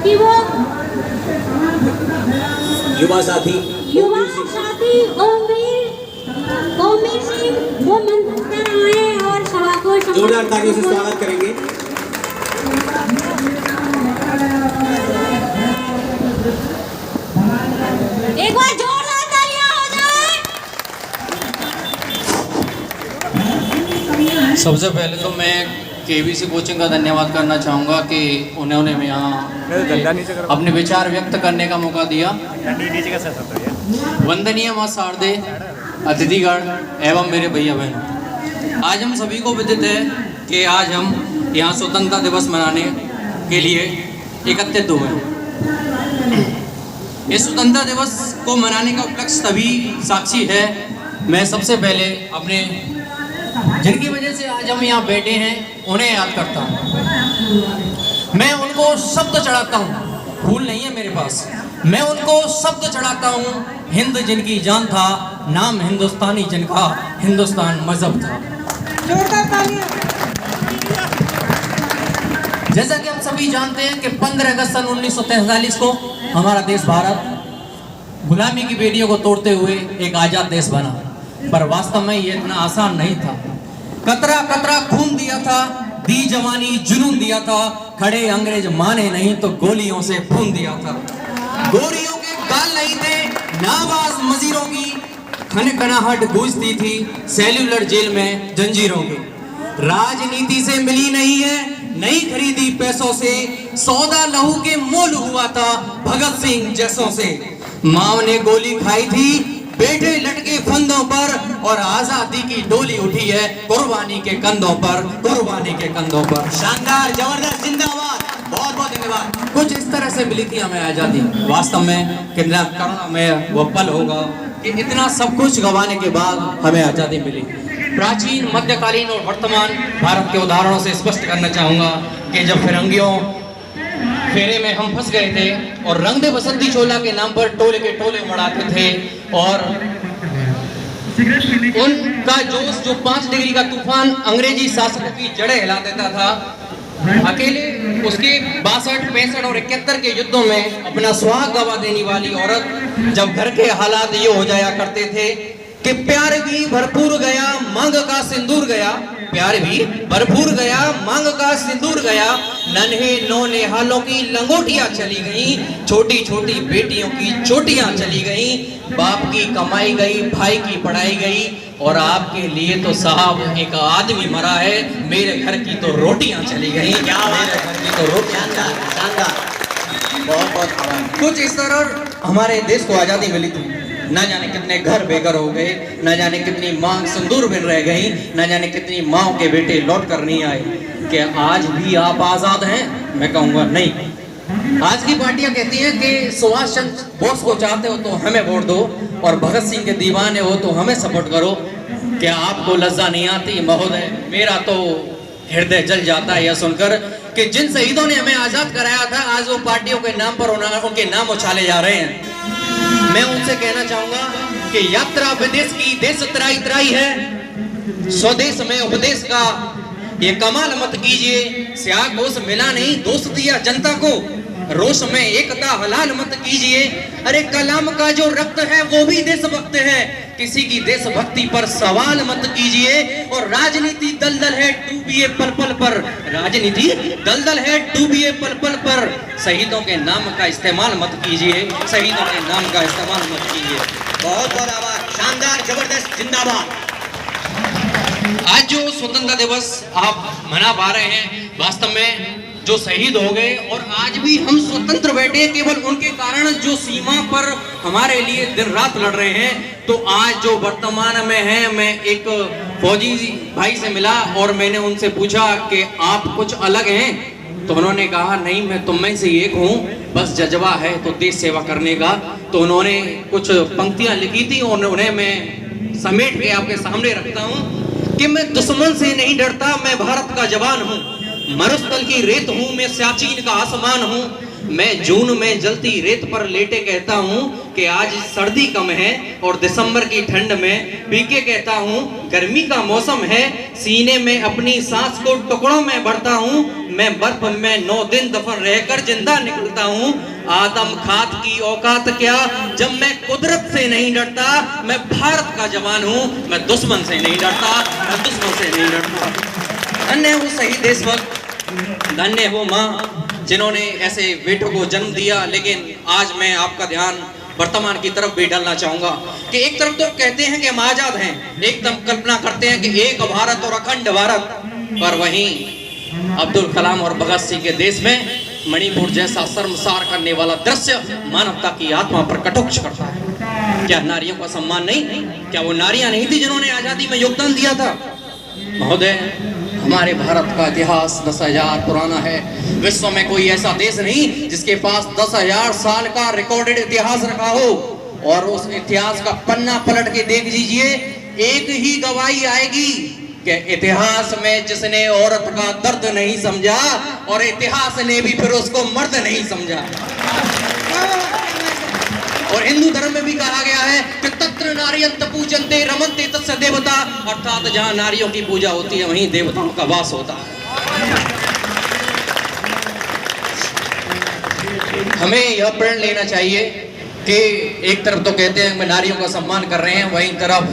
कि वो युवा साथी ओमवीर सिंह वो मंच पर आए और सभा को जोरदार तालियों से स्वागत करेंगे। एक बार जोरदार तालियां हो जाए। सबसे पहले तो मैं केबीसी कोचिंग का धन्यवाद करना चाहूँगा कि उन्होंने यहाँ अपने विचार व्यक्त करने का मौका दिया। वंदनीय माँ शारदे, अतिथिगण एवं मेरे भैया बहन, आज हम सभी को विदित है कि आज हम यहाँ स्वतंत्रता दिवस मनाने के लिए एकत्रित हुए। इस स्वतंत्रता दिवस को मनाने का उपलक्ष्य सभी साक्षी है। मैं सबसे पहले अपने जिनकी वजह से आज हम यहाँ बैठे हैं उन्हें याद करता हूँ। मैं उनको शब्द चढ़ाता हूँ, फूल नहीं है मेरे पास। मैं उनको शब्द चढ़ाता हूँ। हिंद जिनकी जान था, नाम हिंदुस्तानी जिनका हिंदुस्तान मजहब था। जैसा कि हम सभी जानते हैं कि 15 अगस्त सन 1943 को हमारा देश भारत गुलामी की बेड़ियों को तोड़ते हुए एक आजाद देश बना, पर वास्तव में ये इतना आसान नहीं था। कतरा कतरा खून दिया था, दी जवानी जुनून दिया था, खड़े अंग्रेज माने नहीं तो गोलियों से खून दिया था। गोरियों के गाल नहीं थे, नाबाज मजीरों की खनखनाहट गूंजती थी सेल्यूलर जेल में जंजीरों की। राजनीति से मिली नहीं है, नहीं खरीदी पैसों से, सौदा लहू के मोल हुआ था भगत सिंह जैसों से। माँ ने गोली खाई थी, बेटे लटके फंदों पर, और आजादी की डोली उठी है कुर्बानी के कंधों पर, कुर्बानी के कंधों पर। शानदार, जबरदस्त, जिंदाबाद, बहुत बहुत धन्यवाद। कुछ इस तरह से मिली थी हमें आजादी। वास्तव में कितना करुणामय वो पल होगा कि इतना सब कुछ गंवाने के बाद हमें आजादी मिली। प्राचीन, मध्यकालीन और वर्तमान भारत के उदाहरणों से स्पष्ट करना चाहूँगा कि जब फिरंगियों फेरे में हम फंस गए थे और रंग दे बसंती चोला के नाम पर टोले के टोले उड़ाते थे, और उनका जोश जो 5 डिग्री का तूफान अंग्रेजी शासकों की जड़ें हिला देता था, अकेले उसके 62, 65 और 71 के युद्धों में अपना सुहाग गवा देने वाली औरत, जब घर के हालात ये हो जाया करते थे कि प्यार भी भरपूर गया, मांग का सिंदूर गया, प्यार भी भरपूर गया, मांग का सिंदूर गया, नन्हे नौने हालों की लंगोटियां चली गई, छोटी छोटी बेटियों की चोटियां चली गई, बाप की कमाई गई, भाई की पढ़ाई गई, और आपके लिए तो साहब एक आदमी मरा है, मेरे घर की तो रोटियां चली गई। क्या मेरे घर की तो रोटियां। बहुत बहुत कुछ इस तरह हमारे देश को आजादी मिली थी। न जाने कितने घर बेघर हो गए, न जाने कितनी मांग सिंदूर बिन रह गई, न जाने कितनी माओ के बेटे लौट कर नहीं आए। क्या आज भी आप आजाद हैं? मैं कहूँगा नहीं। आज की पार्टियां कहती हैं कि सुभाष चंद्र बोस को चाहते हो तो हमें वोट दो, और भगत सिंह के दीवाने हो तो हमें सपोर्ट करो। क्या आपको लज्जा नहीं आती महोदय? मेरा तो हृदय जल जाता है यह सुनकर कि जिन शहीदों ने हमें आजाद कराया था, आज वो पार्टियों के नाम पर उनके नाम उछाले जा रहे हैं। मैं उनसे कहना चाहूंगा कि यात्रा विदेश की देश तराई तराई है, स्वदेश में उपदेश का ये कमाल मत कीजिए। स्याग घोष मिला नहीं, दोस्त दिया जनता को, रोष में एकता हलाल मत कीजिए। अरे कलाम का जो रक्त है वो भी देशभक्त है, किसी की देशभक्ति पर सवाल मत कीजिए। और राजनीति दलदल है, डूबिए पल पल पर, राजनीति दलदल है, डूबिए पल पल पर। शहीदों के नाम का इस्तेमाल मत कीजिए, शहीदों के नाम का इस्तेमाल मत कीजिए। बहुत बहुत आभार, शानदार, जबरदस्त, जिंदाबाद। आज जो स्वतंत्रता दिवस आप मना पा रहे हैं, वास्तव में जो शहीद हो गए और आज भी हम स्वतंत्र बैठे केवल उनके कारण, जो सीमा पर हमारे लिए दिन रात लड़ रहे हैं। तो आज जो वर्तमान में है, मैं एक फौजी भाई से मिला और मैंने उनसे पूछा कि आप कुछ अलग हैं? तो उन्होंने कहा नहीं, मैं तुम में से एक हूँ, बस जज्बा है तो देश सेवा करने का। तो उन्होंने कुछ पंक्तियां लिखी थी और उन्हें मैं समेट के आपके सामने रखता हूँ कि मैं दुश्मन से नहीं डरता, मैं भारत का जवान हूँ, मरुस्थल की रेत हूँ, मैं सियाचिन का आसमान हूँ, मैं जून में जलती रेत पर लेटे कहता हूँ कि आज सर्दी कम है, और दिसंबर की ठंड में पीके कहता हूँ गर्मी का मौसम है। सीने में अपनी सांस को टुकड़ों में भरता हूँ, मैं बर्फ में 9 दिन दफन रहकर जिंदा निकलता हूँ। आदम खात की औकात क्या, जब मैं कुदरत से नहीं डरता। मैं भारत का जवान हूँ, मैं दुश्मन से नहीं डरता, मैं दुश्मन से नहीं डरता। धन्य वो शहीद देशभक्त, धन्य वो माँ जिन्होंने ऐसे बेटों को जन्म दिया। लेकिन आज मैं आपका ध्यान वर्तमान की तरफ भी डालना चाहूंगा कि एक तरफ तो कहते हैं कि हम आजाद हैं, एकदम कल्पना करते हैं कि एक भारत और अखंड भारत, पर वहीं अब्दुल कलाम और भगत सिंह के देश में मणिपुर जैसा शर्मसार करने वाला दृश्य मानवता की आत्मा पर कटोक्ष करता है। क्या नारियों का सम्मान नहीं? क्या वो नारियां नहीं थी जिन्होंने आजादी में योगदान दिया था? महोदय, हमारे भारत का इतिहास 10,000 पुराना है। विश्व में कोई ऐसा देश नहीं जिसके पास 10,000 साल का रिकॉर्डेड इतिहास रखा हो। और उस इतिहास का पन्ना पलट के देख लीजिए, एक ही गवाही आएगी कि इतिहास में जिसने औरत का दर्द नहीं समझा, और इतिहास ने भी फिर उसको मर्द नहीं समझा। और हिंदू धर्म में भी कहा गया है कि तत्र नार्यन्त पूजन्ते रमन्ते तस्य देवता, अर्थात जहां नारियों की पूजा होती है वहीं देवताओं का वास होता है। हमें यह प्रण लेना चाहिए कि एक तरफ तो कहते हैं कि नारियों का सम्मान कर रहे हैं, वहीं तरफ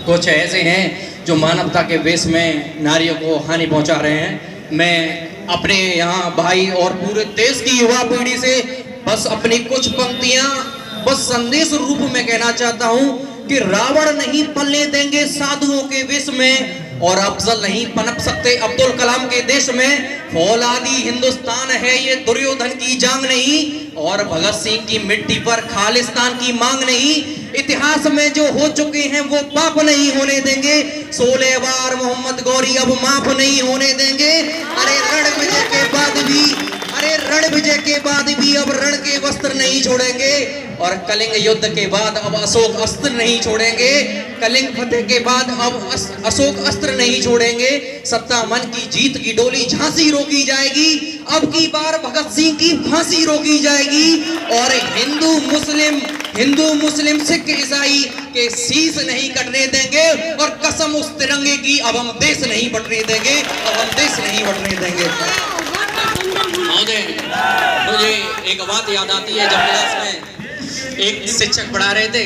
कुछ ऐसे हैं जो मानवता के वेश में नारियों को हानि पहुंचा रहे हैं। मैं अपने यहाँ भाई और पूरे देश की युवा पीढ़ी से बस अपनी कुछ पंक्तियां बस संदेश रूप में कहना चाहता हूं कि रावण नहीं पलने देंगे साधुओं के वेश में, और अफजल नहीं पनप सकते अब्दुल कलाम के देश में। फौलादी हिंदुस्तान है ये दुर्योधन की जांग नहीं, और भगत सिंह की मिट्टी पर खालिस्तान की मांग नहीं। इतिहास में जो हो चुके हैं वो पाप नहीं होने देंगे। 16 बार मोहम्मद गौरी अब माफ नहीं होने देंगे। अरे रण विजय के बाद भी अब रण के वस्त्र नहीं छोड़ेंगे, और कलिंग युद्ध के बाद अब अशोक अस्त्र नहीं छोड़ेंगे। कलिंग फतेह के बाद अब अशोक अस्त्र नहीं छोड़ेंगे। सत्ता मन की जीत की डोली झांसी रोकी जाएगी, अब की बार भगत सिंह की फांसी रोकी जाएगी। और हिंदू मुस्लिम सिख ईसाई के शीश नहीं कटने देंगे, और कसम उस तिरंगे की अब हम देश नहीं बटने देंगे, अब हम देश नहीं बटने देंगे। मुझे एक बात याद आती है, जब क्लास में एक शिक्षक पढ़ा रहे थे,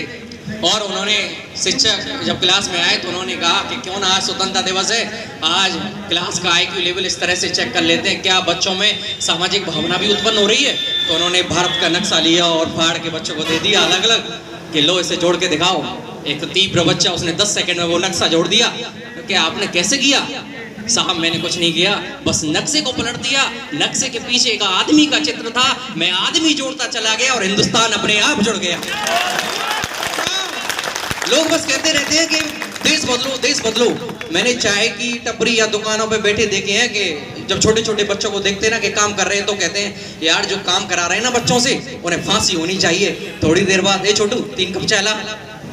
और शिक्षक जब क्लास में आए तो उन्होंने कहा कि क्यों ना आज स्वतंत्रता दिवस है, आज क्लास का IQ लेवल इस तरह से चेक कर लेते हैं, क्या बच्चों में सामाजिक भावना भी उत्पन्न हो रही है। तो उन्होंने भारत का नक्शा लिया और फाड़ के बच्चों को दे दिया अलग अलग कि लो इसे जोड़ के दिखाओ। एक तीव्र बच्चा, उसने 10 सेकंड में वो नक्शा जोड़ दिया। तो क्या आपने कैसे किया? साहब मैंने कुछ नहीं किया, बस नक्शे को पलट दिया। नक्शे के पीछे एक आदमी का चित्र था, मैं आदमी जोड़ता चला गया और हिंदुस्तान अपने आप जुड़ गया। लोग बस कहते रहते हैं कि देश बदलो, देश बदलो। मैंने चाय की टपरी या दुकानों पे बैठे देखे हैं कि जब छोटे छोटे बच्चों को देखते हैं ना कि काम कर रहे हैं, तो कहते हैं यार जो काम करा रहे हैं ना बच्चों से, उन्हें फांसी होनी चाहिए। थोड़ी देर बाद ए छोटू 3 कप चाय ला।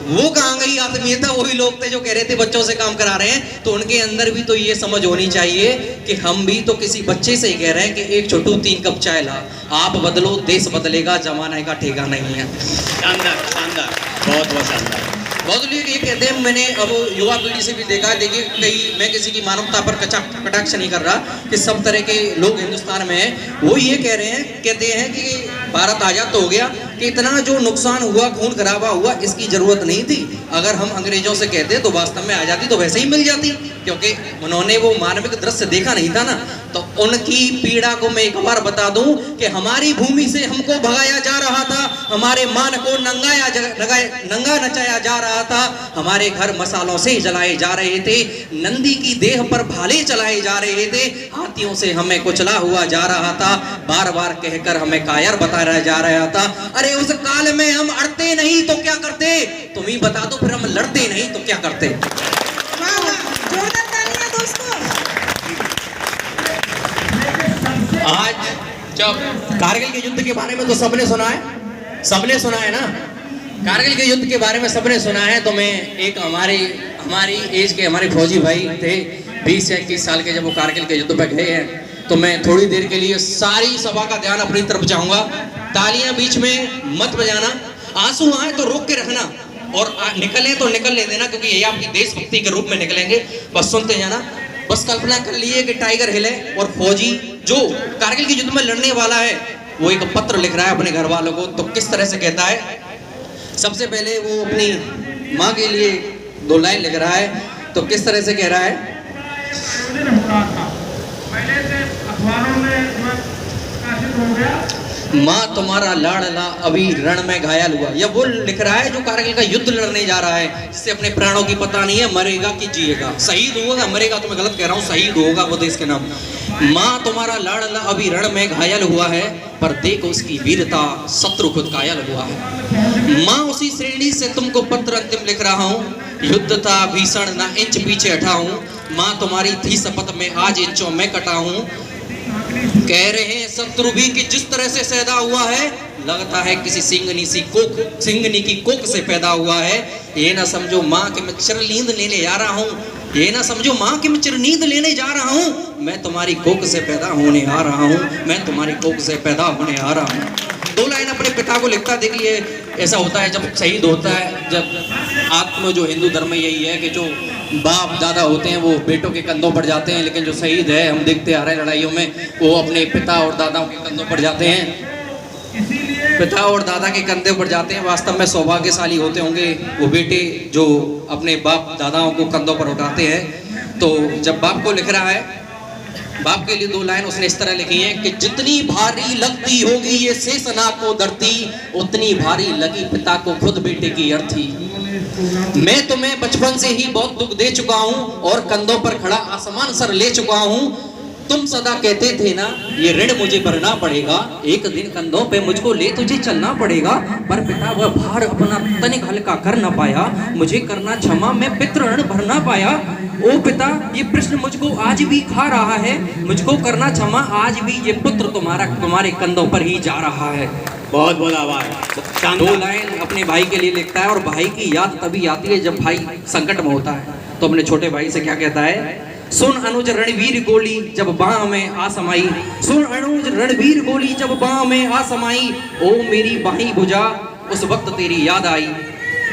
वो कहाँ गई आत्मीयता? वही लोग थे जो कह रहे थे बच्चों से काम करा रहे हैं। तो उनके अंदर भी तो ये समझ होनी चाहिए कि हम भी तो किसी बच्चे से ही कह रहे हैं कि एक छोटू 3 कप चाय ला। आप बदलो, देश बदलेगा, जमाने का ठेका नहीं है। शानदार शानदार, बहुत बहुत शानदार। बहुत लोग ये कहते हैं, मैंने अब युवा पीढ़ी से भी देखा है, देखिए कई, मैं किसी की मानवता पर कटाक्ष नहीं कर रहा, कि सब तरह के लोग हिंदुस्तान में हैं, वो ये कह रहे हैं, कहते हैं कि भारत आज़ाद तो हो गया, कि इतना जो नुकसान हुआ, खून खराबा हुआ, इसकी ज़रूरत नहीं थी। अगर हम अंग्रेजों से कहते तो वास्तव में आज़ादी तो वैसे ही मिल जाती, क्योंकि उन्होंने वो मानविक दृश्य देखा नहीं था ना। तो उनकी पीड़ा को मैं एक बार बता दूं कि हमारी भूमि से हमको भगाया जा रहा था, हमारे मान को नंगा नचाया जा रहा था, हमारे घर मसालों से जलाए जा रहे थे, नंदी की देह पर भाले चलाए जा रहे थे, हाथियों से हमें कुचला हुआ जा रहा था, बार बार कहकर हमें कायर बताया जा रहा था। अरे उस काल में हम अड़ते नहीं तो क्या करते? तुम ही बता दो, फिर हम लड़ते नहीं तो क्या करते? आज जब कारगिल के युद्ध के बारे में तो सबने सुना है ना, कारगिल के युद्ध के बारे में सबने सुना है। तो मैं एक हमारी एज के हमारे फौजी भाई थे, 20 या 21 साल के, जब वो कारगिल के युद्ध पे गए हैं, तो मैं थोड़ी देर के लिए सारी सभा का ध्यान अपनी तरफ चाहूंगा। तालियां बीच में मत बजाना, आंसू आए तो रोक के रखना, और निकले तो निकलने देना, क्योंकि ये आपकी देशभक्ति के रूप में निकलेंगे। बस सुनते जाना। बस कल्पना कर लिए कि टाइगर हिल है और फौजी जो कारगिल के युद्ध में लड़ने वाला है वो एक पत्र लिख रहा है अपने घर वालों को। तो किस तरह से कहता है? सबसे पहले वो अपनी माँ के लिए 2 लाइन लिख रहा है। तो किस तरह से कह रहा है? माँ तुम्हारा लाडला अभी रण में घायल हुआ। यह वो लिख रहा है जो कारगिल का युद्ध लड़ने जा रहा है, जिससे अपने प्राणों की पता नहीं है मरेगा कि जिएगा। शहीद होगा, मरेगा तो मैं गलत कह रहा हूँ, शहीद होगा वो देश के नाम। माँ तुम्हारा लाडला अभी रण में घायल हुआ है, पर देखो उसकी वीरता, शत्रु खुद घायल हुआ है। माँ उसी श्रेणी से तुमको पत्र अंतिम लिख रहा हूँ, युद्ध था भीषण ना इंच पीछे हटा हूँ। माँ तुम्हारी थी शपथ में आज इंचों में कटा हूँ। कह रहे हैं शत्रु भी कि जिस तरह से पैदा हुआ है लगता है किसी सिंगनी की कोख से पैदा हुआ है। ये ना समझो माँ के मैं चिरनींद लेने जा रहा हूँ, ये ना समझो माँ के मैं चिरनींद लेने जा रहा हूँ। मैं तुम्हारी कोख से पैदा होने आ रहा हूँ, मैं तुम्हारी कोख से पैदा होने आ रहा हूँ। 2 लाइन अपने पिता को लिखता। देखिए ऐसा होता है जब शहीद होता है, जब आत्म जो हिंदू धर्म में यही है कि जो बाप दादा होते हैं वो बेटों के कंधों पर जाते हैं, लेकिन जो शहीद है हम देखते आ रहे हैं लड़ाइयों में वो अपने पिता और दादाओं के कंधों पर जाते हैं। पिता और दादा के कंधे पर जाते हैं। वास्तव में सौभाग्यशाली होते होंगे वो बेटे जो अपने बाप दादाओं को कंधों पर उठाते हैं। तो जब बाप को लिख रहा है, बाप के लिए 2 लाइन उसने इस तरह लिखी है कि जितनी भारी लगती होगी ये शेषनाग को धरती, उतनी भारी लगी पिता को खुद बेटे की अर्थी। मैं तुम्हें बचपन से ही बहुत दुख दे चुका हूँ और कंधों पर खड़ा आसमान सर ले चुका हूँ। तुम सदा कहते थे ना ये ऋण मुझे भरना पड़ेगा, एक दिन कंधों पे मुझको ले तुझे चलना पड़ेगा। पर पिता वह भार अपना तनिक हल्का कर न पाया, मुझे करना क्षमा मैं पितृ ऋण भर ना पाया। ओ पिता ये प्रश्न मुझको आज भी खा रहा है, मुझको करना क्षमा आज भी ये पुत्र तुम्हारे कंधों पर ही जा रहा है। बहुत बहुत आभार। 2 लाइन अपने भाई के लिए लिखता है, और भाई की याद तभी आती है जब भाई संकट में होता है। तो अपने छोटे भाई से क्या कहता है? सुन अनुज रणवीर गोली जब बाह में आ समाई, सुन अनुज रणवीर गोली जब बाह में आ समाई। ओ मेरी बाही बुझा उस वक्त तेरी याद आई।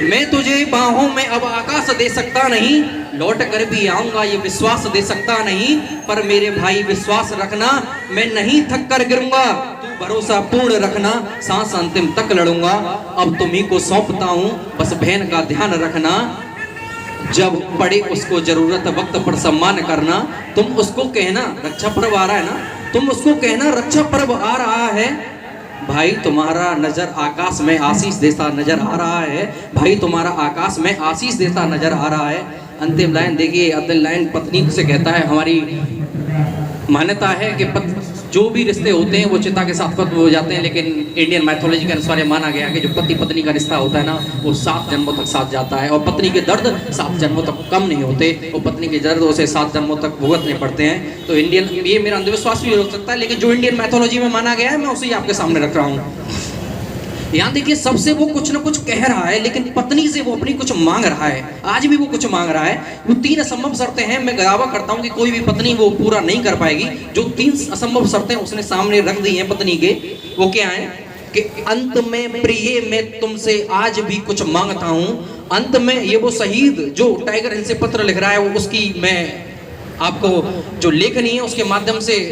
मैं तुझे बाहों में अब आकाश दे सकता नहीं, लौट कर भी आऊंगा ये विश्वास दे सकता नहीं। पर मेरे भाई विश्वास रखना मैं नहीं थक कर गिरूंगा, तू भरोसा पूर्ण रखना सांस अंतिम तक लड़ूंगा। अब तुम्ही को सौंपता हूँ बस बहन का ध्यान रखना, जब पड़े उसको जरूरत वक्त पर सम्मान करना। तुम उसको कहना रक्षा पर्व आ रहा है ना, तुम उसको कहना रक्षा पर्व आ रहा है। भाई तुम्हारा नजर आकाश में आशीष देता नजर आ रहा है, भाई तुम्हारा आकाश में आशीष देता नजर आ रहा है। अंतिम लाइन देखिए, अंतिम लाइन पत्नी से कहता है, हमारी मान्यता है कि जो भी रिश्ते होते हैं वो चिता के साथ खत्म हो जाते हैं, लेकिन इंडियन मैथोलॉजी के अनुसार माना गया कि जो पति पत्नी का रिश्ता होता है ना वो 7 जन्मों तक साथ जाता है, और पत्नी के दर्द 7 जन्मों तक कम नहीं होते, वो पत्नी के दर्द उसे 7 जन्मों तक भुगतने पड़ते हैं। तो इंडियन, ये मेरा अंधविश्वास भी हो सकता है, लेकिन जो इंडियन मैथोलॉजी में माना गया है मैं उसे आपके सामने रख रहा हूँ। यहाँ देखिए सबसे वो कुछ ना कुछ कह रहा है, लेकिन पत्नी से वो अपनी कुछ मांग रहा है, आज भी वो कुछ मांग रहा है। वो 3 असंभव शर्तें हैं, मैं दावा करता हूँ कि कोई भी पत्नी वो पूरा नहीं कर पाएगी। जो 3 असंभव शर्तें उसने सामने रख दी हैं पत्नी के, वो क्या है कि अंत में प्रिय मैं तुमसे आज भी कुछ मांगता हूँ। अंत में ये वो शहीद जो टाइगर हिल से पत्र लिख रहा है, वो उसकी मैं आपको जो लेखनी है उसके माध्यम से,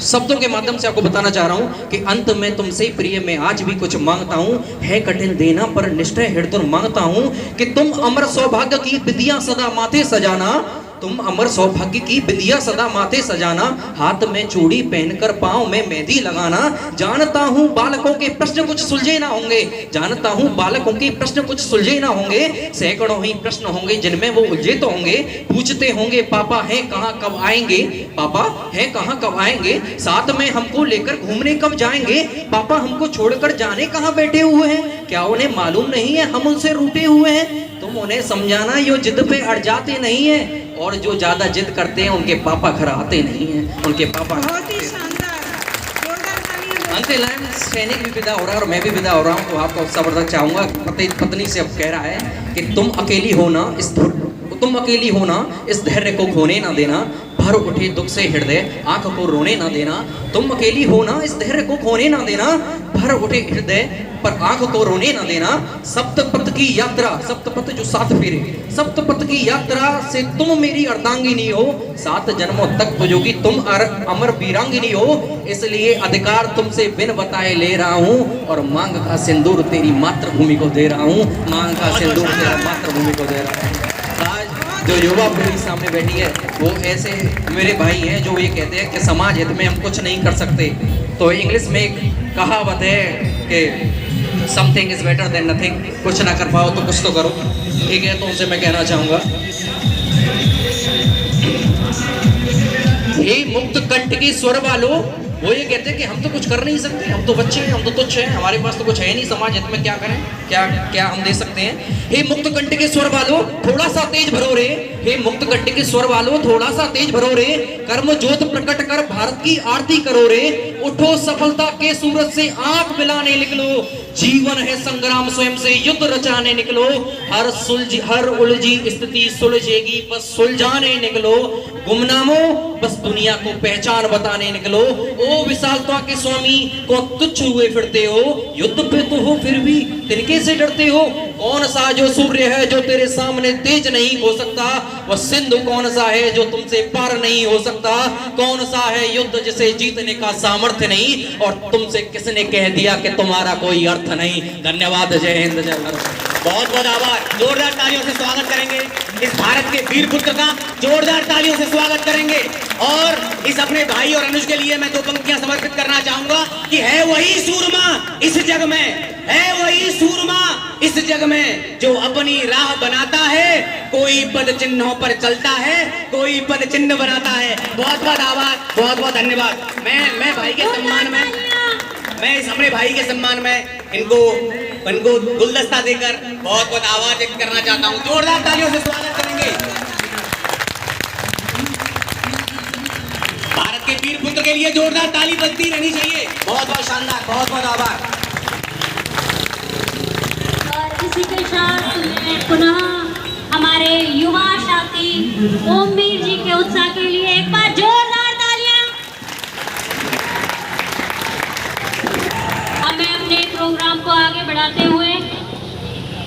शब्दों के माध्यम से आपको बताना चाह रहा हूं कि अंत में तुमसे प्रिय मैं आज भी कुछ मांगता हूं, है कठिन देना पर निष्ठय हृदय मांगता हूं कि तुम अमर सौभाग्य की विधियां सदा माथे सजाना, तुम अमर सौभाग्य की विधियां सदा माथे सजाना, हाथ में चूड़ी पहनकर पांव में मेहंदी लगाना। जानता हूं बालकों के प्रश्न कुछ सुलझे ना होंगे, जानता हूं बालकों के प्रश्न कुछ सुलझे ना होंगे, सैकड़ों ही प्रश्न होंगे जिनमें वो उलझे तो होंगे। पूछते होंगे पापा हैं कहाँ कब आएंगे, पापा हैं कहाँ कब आएंगे, साथ में हमको लेकर घूमने कब जाएंगे, पापा हमको छोड़कर जाने कहाँ बैठे हुए हैं, क्या उन्हें मालूम नहीं है हम उनसे रूठे हुए हैं। तुम उन्हें समझाना यो जिद पे अड़ जाते नहीं है, और जो ज्यादा जिद करते हैं उनके पापा घर आते नहीं हैं, उनके पापा। बहुत ही शानदार, अंतिम लाइन, सैनिक भी विदा हो रहा है और मैं भी विदा हो रहा हूँ, तो आपको जबरदस्त चाहूंगा। पत्नी से अब कह रहा है कि तुम अकेली होना इस धैर्य को खोने ना देना, भर उठे दुख से हृदय, आंख को रोने ना देना, तुम अकेली हो ना, इस धैर्य को खोने ना देना। भर उठे हृदय पर आंख को रोने ना देना। सप्तपथ की यात्रा, सप्तपथ जो 7 फेरे, सप्तपथ की यात्रा से तुम मेरी अर्धांगिनी हो, 7 जन्मों तक तुझोगी तुम अमर वीरांगिनी हो। इसलिए अधिकार तुमसे बिन बताए ले रहा हूँ, और मांग का सिंदूर तेरी मातृभूमि को दे रहा हूँ, मांग का सिंदूर तेरा मातृभूमि को दे रहा हूँ। आज जो युवा पीढ़ी सामने बैठी है, वो ऐसे मेरे भाई हैं जो ये कहते हैं कि समाज हित में हम कुछ नहीं कर सकते। तो इंग्लिश में एक कहावत है कि something is better than nothing, कुछ ना कर पाओ तो कुछ तो करो, ठीक है। तो उनसे मैं कहना चाहूँगा, हे मुक्त कंठ के स्वर वालों, वो ये कहते हैं कि हम तो कुछ कर नहीं सकते, हम तो बच्चे हैं, हम तो तुच्छ हैं, हमारे पास तो कुछ है नहीं, समाज हित में क्या करें, क्या हम दे सकते हैं। हे मुक्त कंठ के स्वर वालों थोड़ा सा तेज भरो रे, हे मुक्त कंठ के स्वर वालों थोड़ा सा तेज भरो रे, कर्म ज्योत प्रकट कर भारत की आरती करो रे, उठो सफलता के सूरज से आंख मिलाने निकलो, जीवन है संग्राम स्वयं से युद्ध रचाने निकलो, हर उलझी स्थिति सुलझेगी बस सुलझाने निकलो, गुमनामों बस दुनिया को पहचान बताने निकलो, ओ विशालता के स्वामी को तुच्छ हुए फिरते हो, युद्ध पे तो हो फिर भी तिनके से डरते हो, कौन सा जो सूर्य है जो तेरे सामने तेज नहीं हो सकता, वह सिंधु कौन सा है जो तुमसे पार नहीं हो सकता, कौन सा है युद्ध जिसे जीतने का सामर्थ्य नहीं, और तुमसे किसने कह दिया कि तुम्हारा कोई अर्थ नहीं। धन्यवाद, जय हिंद, जय भारत। बहुत बहुत आभार। जोरदार तालियों से स्वागत करेंगे इस भारत के वीर पुत्र का, जोरदार तालियों से स्वागत करेंगे। और इस अपने भाई और अनुज के लिए मैं 2 पंक्तियां समर्पित करना चाहूंगा कि है वही सूरमा इस जग में, है वही सूरमा इस जग में, जो अपनी राह बनाता है, कोई पद चिन्हों पर चलता है, कोई पद चिन्ह बनाता है। बहुत बहुत आभार, बहुत बहुत धन्यवाद। मैं भाई के सम्मान में, मैं इस अपने भाई के सम्मान में इनको गुलदस्ता देकर बहुत बहुत आभार व्यक्त करना चाहता हूँ। जोरदार तालियों से स्वागत करेंगे। भारत के वीर पुत्र के लिए जोरदार ताली बजती रहनी चाहिए। बहुत बहुत शानदार, बहुत बहुत आभार। और इसी के साथ मैं पुनः हमारे युवा साथी ओमवीर जी के उत्साह के लिए एक बार जोरदार तालियां। अब मैं अपने प्रोग्राम को आगे बढ़ाते हुए